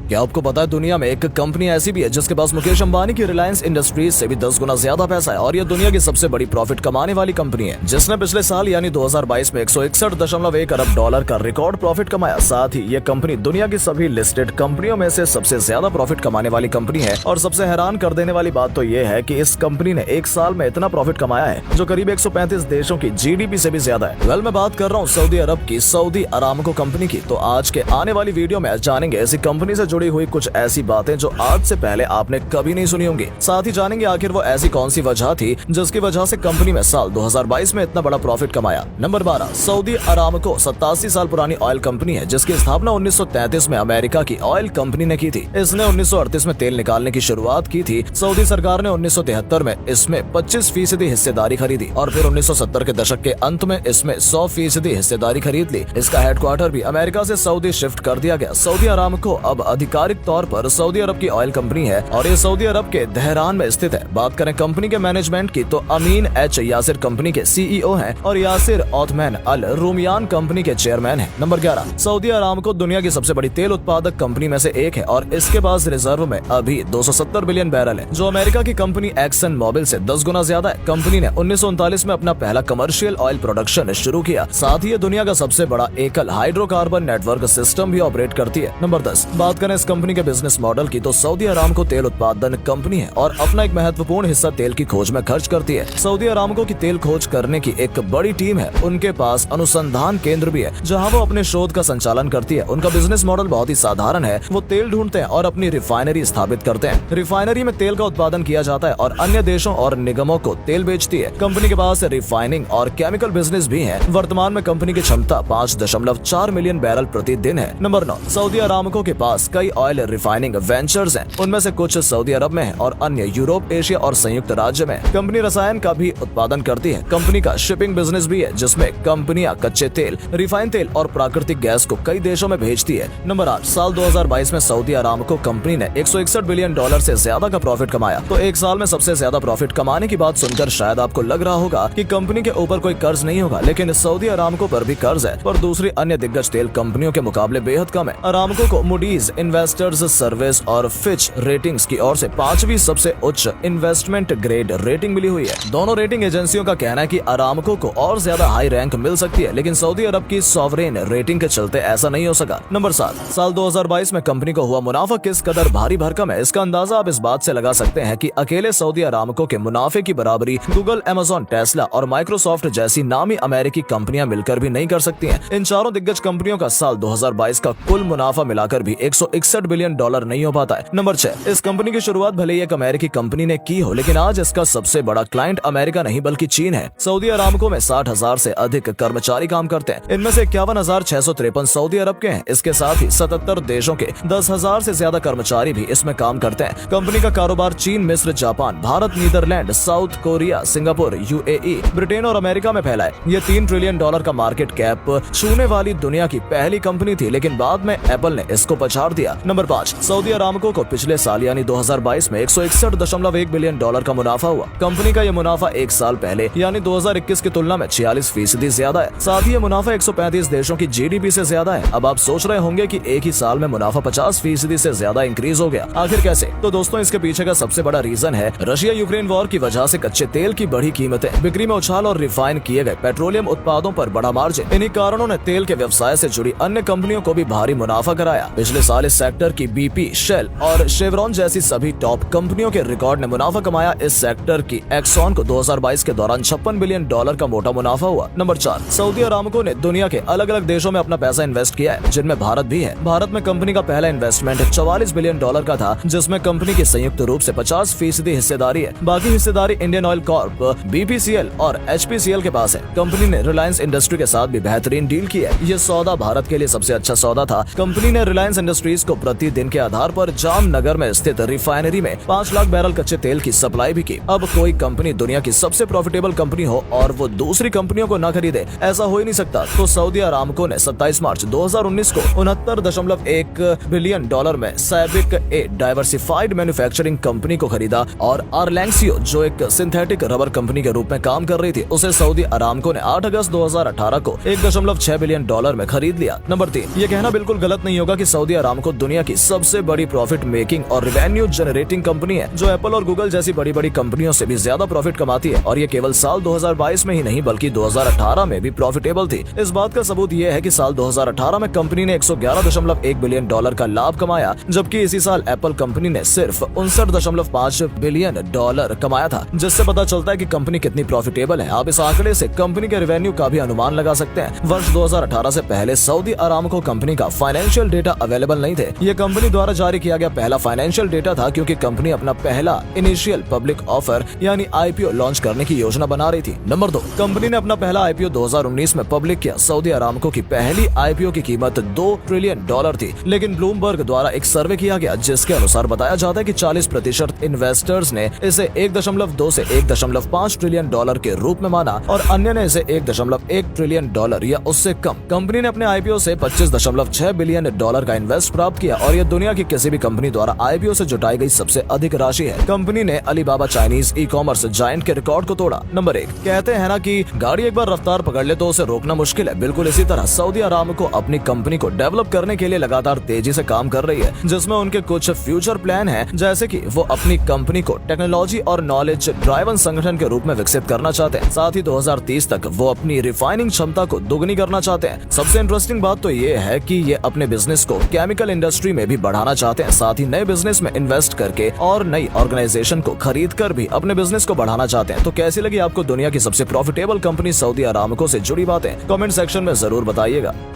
क्या आपको पता है दुनिया में एक कंपनी ऐसी भी है जिसके पास मुकेश अंबानी की रिलायंस इंडस्ट्रीज से भी 10 गुना ज्यादा पैसा है और ये दुनिया की सबसे बड़ी प्रॉफिट कमाने वाली कंपनी है, जिसने पिछले साल यानी 2022 में 161.1 अरब डॉलर का रिकॉर्ड प्रॉफिट कमाया। साथ ही ये कंपनी दुनिया की सभी लिस्टेड कंपनियों में से सबसे ज्यादा प्रॉफिट कमाने वाली कंपनी है। और सबसे हैरान कर देने वाली बात तो ये है कि इस कंपनी ने एक साल में इतना प्रॉफिट कमाया है जो करीब 135 देशों की जीडीपी से भी ज्यादा है। मैं बात कर रहा हूँ सऊदी अरब की सऊदी अरामको कंपनी की। तो आज के आने वाली वीडियो में जानेंगे ऐसी कंपनी से जुड़ी हुई कुछ ऐसी बातें जो आज से पहले आपने कभी नहीं सुनी होंगी। साथ ही जानेंगे आखिर वो ऐसी कौन सी वजह थी जिसकी वजह से कंपनी में साल 2022 में इतना बड़ा प्रॉफिट कमाया। नंबर 12, सऊदी अरामको 87 साल पुरानी ऑयल कंपनी है जिसकी स्थापना 1933 में अमेरिका की ऑयल कंपनी ने की थी। इसने 1938 में तेल निकालने की शुरुआत की थी। सऊदी सरकार ने 1973 में इसमें 25% हिस्सेदारी खरीदी और फिर 1970 के दशक के अंत में इसमें 100% हिस्सेदारी खरीद ली। इसका हेडक्वार्टर भी अमेरिका से सऊदी शिफ्ट कर दिया गया। सऊदी अरामको अब आधिकारिक तौर पर सऊदी अरब की ऑयल कंपनी है और ये सऊदी अरब के दहरान में स्थित है। बात करें कंपनी के मैनेजमेंट की तो अमीन एच यासिर कंपनी के सीईओ हैं और यासिर ओथमैन अल रुमियान कंपनी के चेयरमैन हैं। नंबर 11, सऊदी अरामको दुनिया की सबसे बड़ी तेल उत्पादक कंपनी में से एक है और इसके पास रिजर्व में अभी 270 बिलियन बैरल है, जो अमेरिका की कंपनी एक्सन मोबिल से 10 गुना ज्यादा है। कंपनी ने 1939 में अपना पहला कमर्शियल ऑयल प्रोडक्शन शुरू किया। साथ ही ये दुनिया का सबसे बड़ा एकल हाइड्रोकार्बन नेटवर्क सिस्टम भी ऑपरेट करती है। नंबर 10, बात करें इस कंपनी के बिजनेस मॉडल की तो सऊदी अरामको तेल उत्पादन कंपनी है और अपना एक महत्वपूर्ण हिस्सा तेल की खोज में खर्च करती है। सऊदी अरामको की तेल खोज करने की एक बड़ी टीम है। उनके पास अनुसंधान केंद्र भी है जहां वो अपने शोध का संचालन करती है। उनका बिजनेस मॉडल बहुत ही साधारण है। वो तेल ढूंढते हैं और अपनी रिफाइनरी स्थापित करते हैं। रिफाइनरी में तेल का उत्पादन किया जाता है और अन्य देशों और निगमों को तेल बेचती है। कंपनी के पास रिफाइनिंग और केमिकल बिजनेस भी है। वर्तमान में कंपनी की क्षमता 5.4 मिलियन बैरल प्रतिदिन है। नंबर 9, सऊदी अरामको के पास कई ऑयल रिफाइनिंग वेंचर्स हैं। उनमें से कुछ सऊदी अरब में है और अन्य यूरोप, एशिया और संयुक्त राज्य में। कंपनी रसायन का भी उत्पादन करती है। कंपनी का शिपिंग बिजनेस भी है जिसमें कंपनियां कच्चे तेल, रिफाइन तेल और प्राकृतिक गैस को कई देशों में भेजती है। नंबर 8, साल 2022 में सऊदी अरामको कंपनी ने 161 बिलियन डॉलर से ज्यादा का प्रॉफिट कमाया। तो एक साल में सबसे ज्यादा प्रॉफिट कमाने की बात सुनकर शायद आपको लग रहा होगा कि कंपनी के ऊपर कोई कर्ज नहीं होगा, लेकिन सऊदी अरामको पर भी कर्ज है पर दूसरी अन्य दिग्गज तेल कंपनियों के मुकाबले बेहद कम है। अरामको को मूडीज इन्वेस्टर्स सर्विस और फिच रेटिंग्स की ओर से 5वीं सबसे उच्च इन्वेस्टमेंट ग्रेड रेटिंग मिली हुई है। दोनों रेटिंग एजेंसियों का कहना है कि अरामको को और ज्यादा हाई रैंक मिल सकती है, लेकिन सऊदी अरब की सॉवरेन रेटिंग के चलते ऐसा नहीं हो सका। नंबर 7, साल 2022 में कंपनी को हुआ मुनाफा किस कदर भारी भरकम है इसका अंदाजा आप इस बात से लगा सकते हैं कि अकेले सऊदी अरामको के मुनाफे की बराबरी गूगल, अमेज़न, टेस्ला और माइक्रोसॉफ्ट जैसी नामी अमेरिकी कंपनियां मिलकर भी नहीं कर सकती हैं। इन चारों दिग्गज कंपनियों का साल 2022 का कुल मुनाफा मिलाकर भी 161 बिलियन डॉलर नहीं हो पाता है। नंबर 6, इस कंपनी की शुरुआत भले ही एक अमेरिकी कंपनी ने की हो, लेकिन आज इसका सबसे बड़ा क्लाइंट अमेरिका नहीं बल्कि चीन है। सऊदी अरामको में 60,000 से अधिक कर्मचारी काम करते हैं। इनमें से 51,653 सऊदी अरब के हैं। इसके साथ ही 77 देशों के 10,000 से ज्यादा कर्मचारी भी इसमें काम करते हैं। कंपनी का कारोबार चीन, मिस्र, Japan, Bharat, Netherland, South Korea, Singapore, UAE, Britain और अमेरिका में फैला है। ये 3 ट्रिलियन डॉलर का मार्केट कैप छूने वाली दुनिया की पहली कंपनी थी, लेकिन बाद में एप्पल ने इसको पछाड़ दिया। नंबर 5, सऊदी अरामको को पिछले साल यानी 2022 में 161.1 बिलियन डॉलर का मुनाफा हुआ। कंपनी का ये मुनाफा एक साल पहले यानी 2021 की तुलना में 46% ज्यादा है। साथ ही ये मुनाफा 135 देशों की जीडीपी से ज्यादा है। अब आप सोच रहे होंगे कि एक ही साल में मुनाफा 50% से ज्यादा इंक्रीज हो गया, आखिर कैसे? तो दोस्तों इसके पीछे का सबसे बड़ा रीजन है रशिया यूक्रेन वॉर की वजह से कच्चे तेल की बढ़ी कीमतें, बिक्री में उछाल और रिफाइन किए गए पेट्रोलियम उत्पादों पर बड़ा मार्जिन। इन्हीं कारणों ने तेल के व्यवसाय से जुड़ी अन्य कंपनियों को भी भारी मुनाफा कराया। पिछले साल इस सेक्टर की बीपी, शेल और शेवरॉन जैसी सभी टॉप कंपनियों के रिकॉर्ड ने मुनाफा कमाया। इस सेक्टर की एक्सॉन को 2022 के दौरान 56 बिलियन डॉलर का मोटा मुनाफा हुआ। नंबर 4, सऊदी अरामको ने दुनिया के अलग अलग देशों में अपना पैसा इन्वेस्ट किया है, जिनमें भारत भी है। भारत में कंपनी का पहला इन्वेस्टमेंट 44 बिलियन डॉलर का था, जिसमें कंपनी की संयुक्त रूप से 50% हिस्सेदारी है। बाकी हिस्सेदारी इंडियन ऑयल कॉर्प, बीपीसीएल और एचपीसीएल के पास है। कंपनी ने रिलायंस इंडस्ट्री के साथ भी बेहतरीन डील की है। ये सौदा भारत के लिए सबसे अच्छा सौदा था। कंपनी ने रिलायंस इंडस्ट्रीज को प्रतिदिन के आधार पर जामनगर में स्थित रिफाइनरी में 5 लाख बैरल कच्चे तेल की सप्लाई भी की। अब कोई कंपनी दुनिया की सबसे प्रॉफिटेबल कंपनी हो और वो दूसरी कंपनियों को न खरीदे, ऐसा हो ही नहीं सकता। तो सऊदी अरामको ने 27 मार्च 2019 को 69.1 बिलियन डॉलर में सैबिक, ए डाइवर्सिफाइड मैन्युफैक्चरिंग कंपनी को खरीदा और आरलैंक्सियो, जो एक सिंथेटिक रबर कंपनी के रूप में काम कर रही थी, उसे सऊदी अरामको ने 8 अगस्त 2018 को 1.6 बिलियन डॉलर में खरीद लिया। नंबर 3, ये कहना बिल्कुल गलत नहीं होगा कि सऊदी अरामको दुनिया की सबसे बड़ी प्रॉफिट मेकिंग और रेवेन्यू जनरेटिंग कंपनी है, जो एप्पल और गूगल जैसी बड़ी बड़ी कंपनियों से भी ज्यादा प्रॉफिट कमाती है। और ये केवल साल 2022 में ही नहीं बल्कि 2018 में भी प्रॉफिटेबल थी। इस बात का सबूत ये है कि साल 2018 में कंपनी ने 111.1 बिलियन डॉलर का लाभ कमाया, जबकि इसी साल एप्पल कंपनी ने सिर्फ 59.5 बिलियन डॉलर कमाया था, जिससे पता चलता है कि कंपनी कितनी प्रॉफिटेबल है। आप इस आंकड़े से कंपनी के रेवेन्यू का भी अनुमान लगा सकते हैं। वर्ष 2018 से पहले सऊदी अरामको कंपनी का फाइनेंशियल डेटा अवेलेबल नहीं थे। ये कंपनी द्वारा जारी किया गया पहला फाइनेंशियल डेटा था, क्योंकि कंपनी अपना पहला इनिशियल पब्लिक ऑफर यानी आईपीओ लॉन्च करने की योजना बना रही थी। नंबर 2, कंपनी ने अपना पहला आईपीओ 2019 में पब्लिक किया। सऊदी अरामको की पहली आईपीओ की कीमत $2 ट्रिलियन थी, लेकिन ब्लूमबर्ग द्वारा एक सर्वे किया गया जिसके अनुसार बताया जाता है कि 40% इन्वेस्टर्स ने इसे 1.2 से 1.5 ट्रिलियन डॉलर के रूप में माना और अन्य ने इसे 1.1 ट्रिलियन डॉलर या उससे कम। कंपनी ने अपने आईपीओ से 25.6 बिलियन डॉलर का इन्वेस्ट प्राप्त किया और यह दुनिया की किसी भी कंपनी द्वारा आईपीओ से जुटाई गई सबसे अधिक राशि है। कंपनी ने Alibaba Chinese e commerce giant के रिकॉर्ड को तोड़ा। नंबर 1, कहते हैं ना कि गाड़ी एक बार रफ्तार पकड़ ले तो उसे रोकना मुश्किल है। बिल्कुल इसी तरह सऊदी अरामको अपनी कंपनी को डेवलप करने के लिए लगातार तेजी से काम कर रही है, जिसमें उनके कुछ फ्यूचर प्लान हैं, जैसे कि वो अपनी कंपनी को टेक्नोलॉजी और नॉलेज ड्राइवन संगठन के रूप में विकसित करना चाहते हैं। साथ ही 2030 तक वो अपनी रिफाइनिंग क्षमता को दोगुनी करना चाहते हैं। सबसे इंटरेस्टिंग बात तो ये है कि ये अपने बिजनेस को केमिकल इंडस्ट्री में भी बढ़ाना चाहते हैं। साथ ही नए बिजनेस में इन्वेस्ट करके और नई ऑर्गेनाइजेशन को खरीद कर भी अपने बिजनेस को बढ़ाना चाहते हैं। तो कैसी लगी आपको दुनिया की सबसे प्रॉफिटेबल कंपनी सऊदी अरामको से जुड़ी बातें? कमेंट सेक्शन में जरूर बताइएगा।